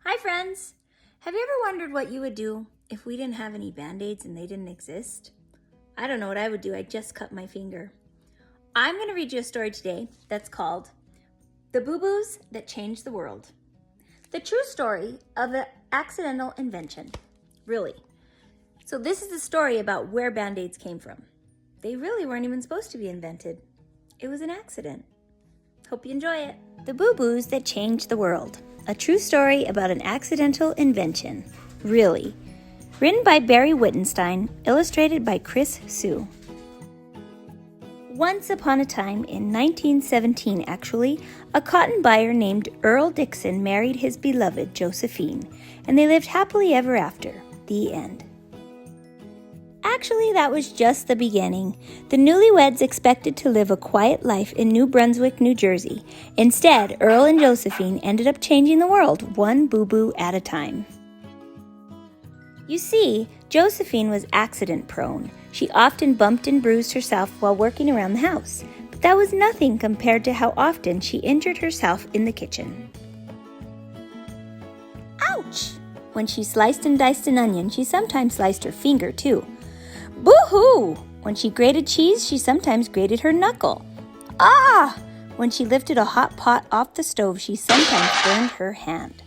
Hi friends! Have you ever wondered what you would do if we didn't have any band-aids and they didn't exist? I don't know what I would do. I just cut my finger. I'm going to read you a story today that's called The Boo-Boos That Changed the World. The true story of an accidental invention. Really. So this is the story about where band-aids came from. They really weren't even supposed to be invented. It was an accident. Hope you enjoy it. The Boo-Boos That Changed the World. A true story about an accidental invention. Really. Written by Barry Wittenstein, illustrated by Chris Hsu. Once upon a time, in 1917 actually, a cotton buyer named Earl Dixon married his beloved Josephine, and they lived happily ever after. The end. Actually, that was just the beginning. The newlyweds expected to live a quiet life in New Brunswick, New Jersey. Instead, Earl and Josephine ended up changing the world, one boo-boo at a time. You see, Josephine was accident-prone. She often bumped and bruised herself while working around the house. But that was nothing compared to how often she injured herself in the kitchen. Ouch! When she sliced and diced an onion, she sometimes sliced her finger, too. Boo-hoo! When she grated cheese, she sometimes grated her knuckle. Ah! When she lifted a hot pot off the stove, she sometimes burned her hand.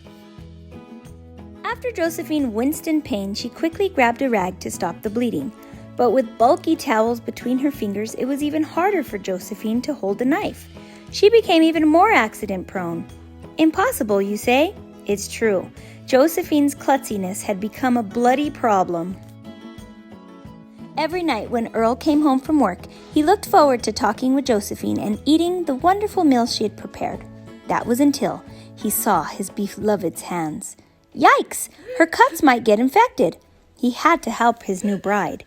After Josephine winced in pain, she quickly grabbed a rag to stop the bleeding. But with bulky towels between her fingers, it was even harder for Josephine to hold the knife. She became even more accident-prone. Impossible, you say? It's true. Josephine's klutziness had become a bloody problem. Every night when Earl came home from work, he looked forward to talking with Josephine and eating the wonderful meal she had prepared. That was until he saw his beloved's hands. Yikes! Her cuts might get infected. He had to help his new bride.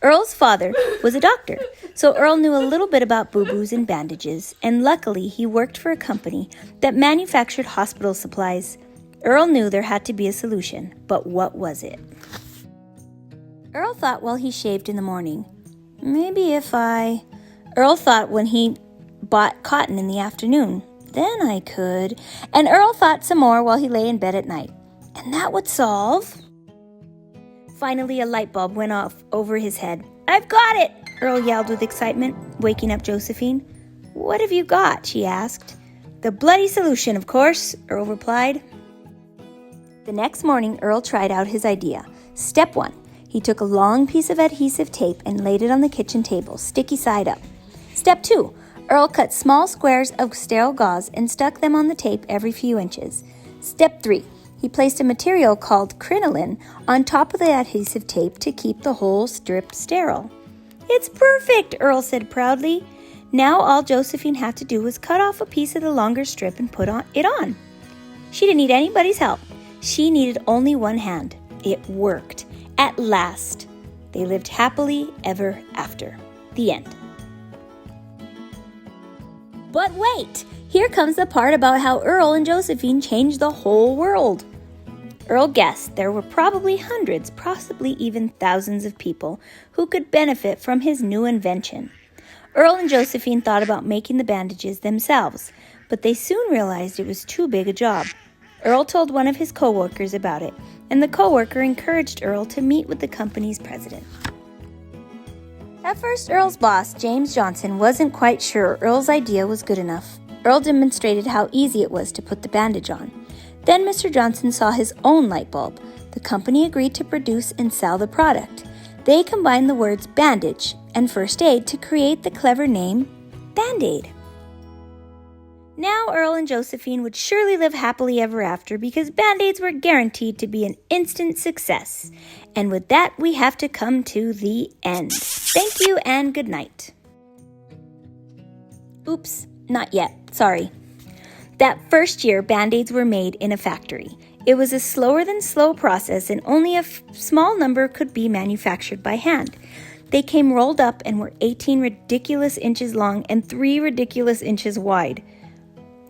Earl's father was a doctor, so Earl knew a little bit about boo-boos and bandages, and luckily he worked for a company that manufactured hospital supplies. Earl knew there had to be a solution, but what was it? Earl thought while he shaved in the morning. Earl thought when he bought cotton in the afternoon. Then I could. And Earl thought some more while he lay in bed at night. And that would solve. Finally, a light bulb went off over his head. I've got it! Earl yelled with excitement, waking up Josephine. What have you got? She asked. The bloody solution, of course, Earl replied. The next morning, Earl tried out his idea. Step 1. He took a long piece of adhesive tape and laid it on the kitchen table, sticky side up. Step 2. Earl cut small squares of sterile gauze and stuck them on the tape every few inches. Step 3. He placed a material called crinoline on top of the adhesive tape to keep the whole strip sterile. It's perfect, Earl said proudly. Now all Josephine had to do was cut off a piece of the longer strip and put it on. She didn't need anybody's help. She needed only one hand. It worked. At last, they lived happily ever after. The end. But wait! Here comes the part about how Earl and Josephine changed the whole world. Earl guessed there were probably hundreds, possibly even thousands of people who could benefit from his new invention. Earl and Josephine thought about making the bandages themselves, but they soon realized it was too big a job. Earl told one of his co-workers about it, and the co-worker encouraged Earl to meet with the company's president. At first, Earl's boss, James Johnson, wasn't quite sure Earl's idea was good enough. Earl demonstrated how easy it was to put the bandage on. Then Mr. Johnson saw his own light bulb. The company agreed to produce and sell the product. They combined the words bandage and first aid to create the clever name Band-Aid. Now Earl and Josephine would surely live happily ever after because Band-Aids were guaranteed to be an instant success. And with that, we have to come to the end. Thank you and good night. Oops, not yet. Sorry. That first year, Band-Aids were made in a factory. It was a slower-than-slow process and only a small number could be manufactured by hand. They came rolled up and were 18 ridiculous inches long and 3 ridiculous inches wide.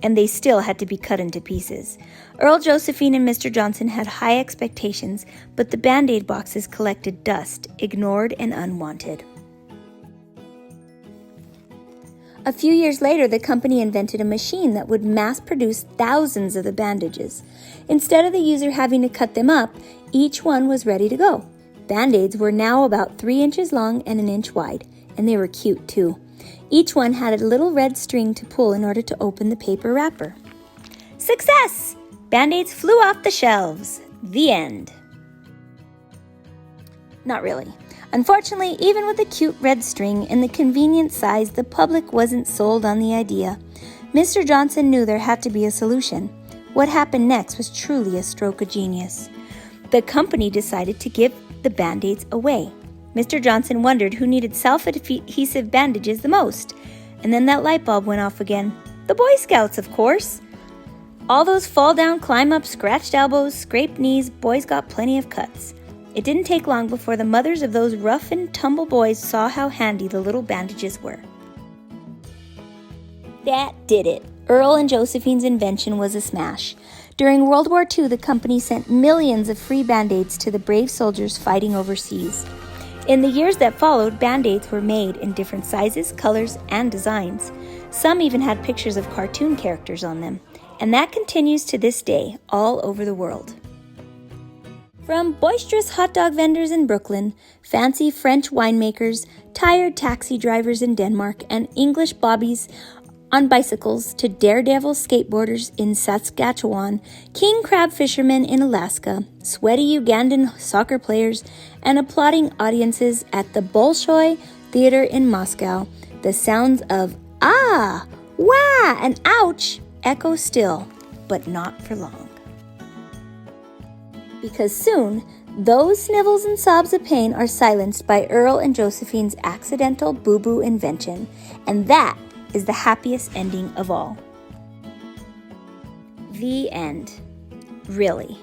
And they still had to be cut into pieces. Earl, Josephine, and Mr. Johnson had high expectations, but the Band-Aid boxes collected dust, ignored and unwanted. A few years later, the company invented a machine that would mass produce thousands of the bandages. Instead of the user having to cut them up, each one was ready to go. Band-Aids were now about 3 inches long and 1 inch wide, and they were cute too. Each one had a little red string to pull in order to open the paper wrapper. Success! Band-Aids flew off the shelves. The end. Not really. Unfortunately, even with the cute red string and the convenient size, the public wasn't sold on the idea. Mr. Johnson knew there had to be a solution. What happened next was truly a stroke of genius. The company decided to give the Band-Aids away. Mr. Johnson wondered who needed self-adhesive bandages the most. And then that light bulb went off again. The Boy Scouts, of course. All those fall down, climb up, scratched elbows, scraped knees, boys got plenty of cuts. It didn't take long before the mothers of those rough and tumble boys saw how handy the little bandages were. That did it. Earl and Josephine's invention was a smash. During World War II, the company sent millions of free Band-Aids to the brave soldiers fighting overseas. In the years that followed, Band-Aids were made in different sizes, colors, and designs. Some even had pictures of cartoon characters on them. And that continues to this day all over the world. From boisterous hot dog vendors in Brooklyn, fancy French winemakers, tired taxi drivers in Denmark, and English bobbies on bicycles to daredevil skateboarders in Saskatchewan, king crab fishermen in Alaska, sweaty Ugandan soccer players, and applauding audiences at the Bolshoi Theater in Moscow, the sounds of ah, wah, and ouch echo still, but not for long. Because soon, those snivels and sobs of pain are silenced by Earl and Josephine's accidental boo-boo invention, and that is the happiest ending of all. The end. Really.